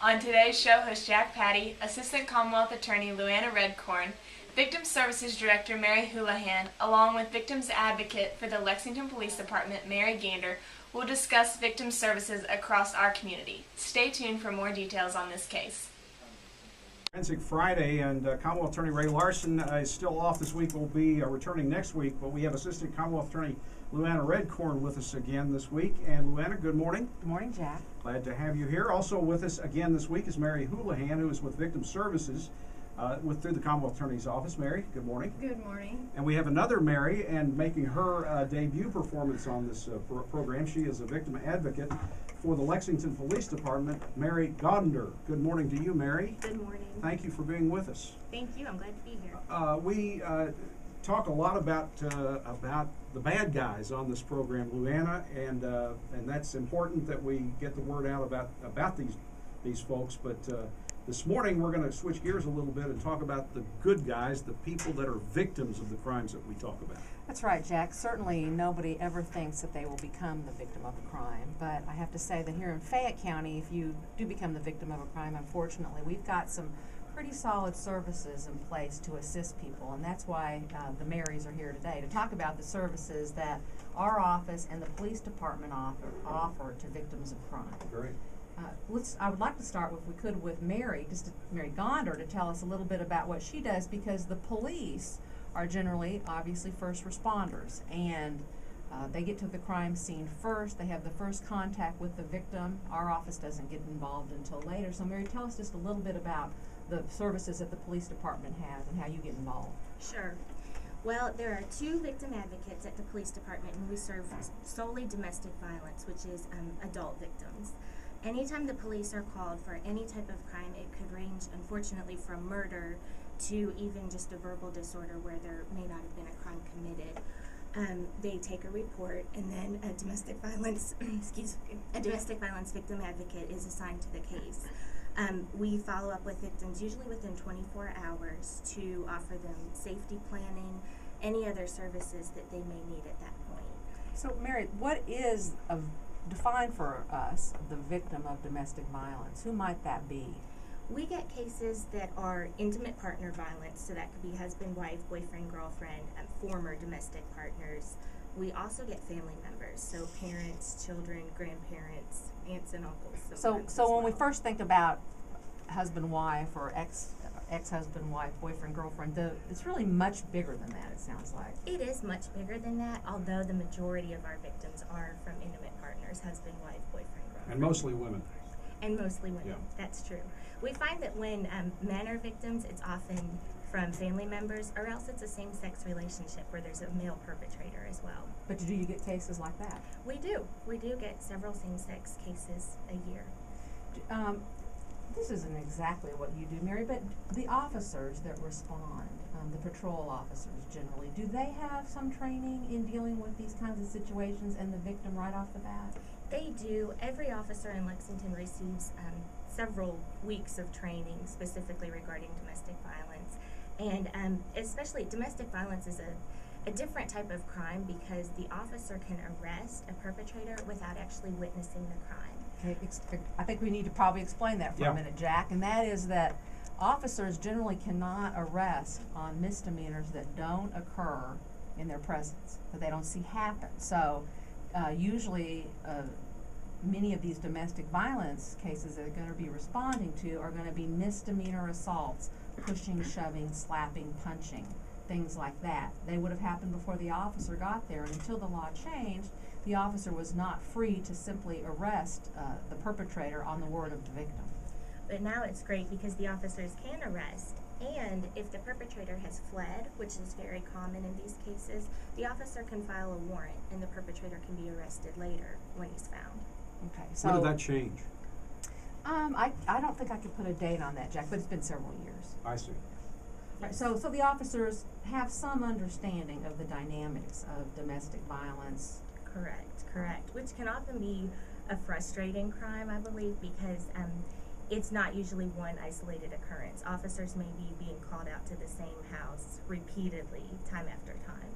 On today's show, host Jack Patty, Assistant Commonwealth Attorney Luana Redcorn, Victim Services Director Mary Houlihan, along with Victims Advocate for the Lexington Police Department, Mary Gander, will discuss victim services across our community. Stay tuned for more details on this case. Forensic Friday, and Commonwealth Attorney Ray Larson is still off this week. Will be returning next week, but we have Assistant Commonwealth Attorney Luana Redcorn with us again this week. And Luana, good morning. Good morning, Jack. Glad to have you here. Also with us again this week is Mary Houlihan, who is with Victim Services through the Commonwealth Attorney's Office. Mary, good morning. Good morning. And we have another Mary, and making her debut performance on this program. She is a victim advocate for the Lexington Police Department, Mary Gander. Good morning to you, Mary. Good morning. Thank you for being with us. Thank you. I'm glad to be here. We talk a lot about the bad guys on this program, Luana, and that's important that we get the word out about these folks. But this morning we're going to switch gears a little bit and talk about the good guys, the people that are victims of the crimes that we talk about. That's right, Jack. Certainly nobody ever thinks that they will become the victim of a crime, but I have to say that here in Fayette County, if you do become the victim of a crime, unfortunately, we've got some pretty solid services in place to assist people, and that's why the Marys are here today to talk about the services that our office and the police department offer to victims of crime. Great. I would like to start, if we could, with Mary, Mary Gander, to tell us a little bit about what she does, because the police are generally, obviously, first responders, and they get to the crime scene first. They have the first contact with the victim. Our office doesn't get involved until later. So, Mary, tell us just a little bit about the services that the police department has and how you get involved. Sure. Well, there are two victim advocates at the police department, and we serve solely domestic violence, which is adult victims. Anytime the police are called for any type of crime, it could range, unfortunately, from murder to even just a verbal disorder where there may not have been a crime committed. They take a report, and then a domestic violence victim advocate is assigned to the case. We follow up with victims usually within 24 hours to offer them safety planning, any other services that they may need at that point. So, Mary, what is define for us the victim of domestic violence? Who might that be? We get cases that are intimate partner violence, so that could be husband, wife, boyfriend, girlfriend, former domestic partners. We also get family members, so parents, children, grandparents, aunts and uncles. So when we first think about husband, wife, or ex-husband, wife, boyfriend, girlfriend, it's really much bigger than that, it sounds like. It is much bigger than that, although the majority of our victims are from intimate partners, husband, wife, boyfriend, girlfriend. And mostly women. And mostly women, Yeah. That's true. We find that when men are victims, it's often from family members, or else it's a same-sex relationship where there's a male perpetrator as well. But do you get cases like that? We do. We do get several same-sex cases a year. This isn't exactly what you do, Mary, but the officers that respond, the patrol officers generally, do they have some training in dealing with these kinds of situations and the victim right off the bat? They do. Every officer in Lexington receives several weeks of training specifically regarding domestic violence. And especially domestic violence is a different type of crime because the officer can arrest a perpetrator without actually witnessing the crime. Okay, I think we need to probably explain that for Yeah. a minute, Jack, and that is that officers generally cannot arrest on misdemeanors that don't occur in their presence, that they don't see happen. So usually many of these domestic violence cases that are going to be responding to are going to be misdemeanor assaults, pushing, shoving, slapping, punching, things like that. They would have happened before the officer got there, and until the law changed, the officer was not free to simply arrest the perpetrator on the word of the victim. But now it's great because the officers can arrest, and if the perpetrator has fled, which is very common in these cases, the officer can file a warrant and the perpetrator can be arrested later when he's found. Okay, so When did that change? I don't think I could put a date on that, Jack, but it's been several years. I see. Right, so the officers have some understanding of the dynamics of domestic violence. Correct. Which can often be a frustrating crime, I believe, because it's not usually one isolated occurrence. Officers may be being called out to the same house repeatedly, time after time.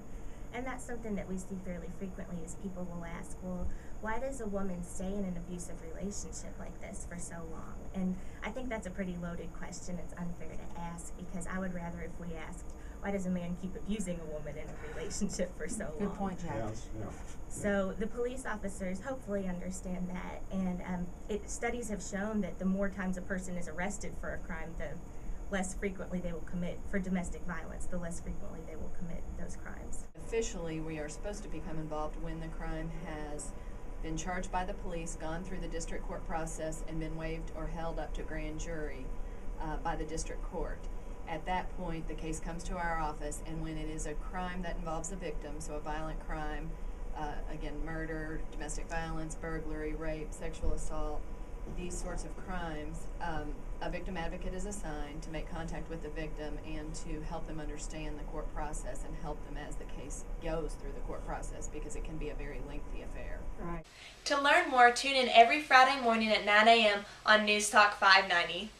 And that's something that we see fairly frequently is people will ask, well, why does a woman stay in an abusive relationship like this for so long? And I think that's a pretty loaded question. It's unfair to ask because I would rather if we asked, why does a man keep abusing a woman in a relationship for so long? Good point, Jack. Yes, yeah. So the police officers hopefully understand that, and studies have shown that the more times a person is arrested for a crime, the less frequently they will commit, for domestic violence, the less frequently they will commit those crimes. Officially, we are supposed to become involved when the crime has been charged by the police, gone through the district court process, and been waived or held up to grand jury by the district court. At that point, the case comes to our office, and when it is a crime that involves a victim, so a violent crime, again, murder, domestic violence, burglary, rape, sexual assault, these sorts of crimes, a victim advocate is assigned to make contact with the victim and to help them understand the court process and help them as the case goes through the court process because it can be a very lengthy affair. Right. To learn more, tune in every Friday morning at 9 a.m. on News Talk 590.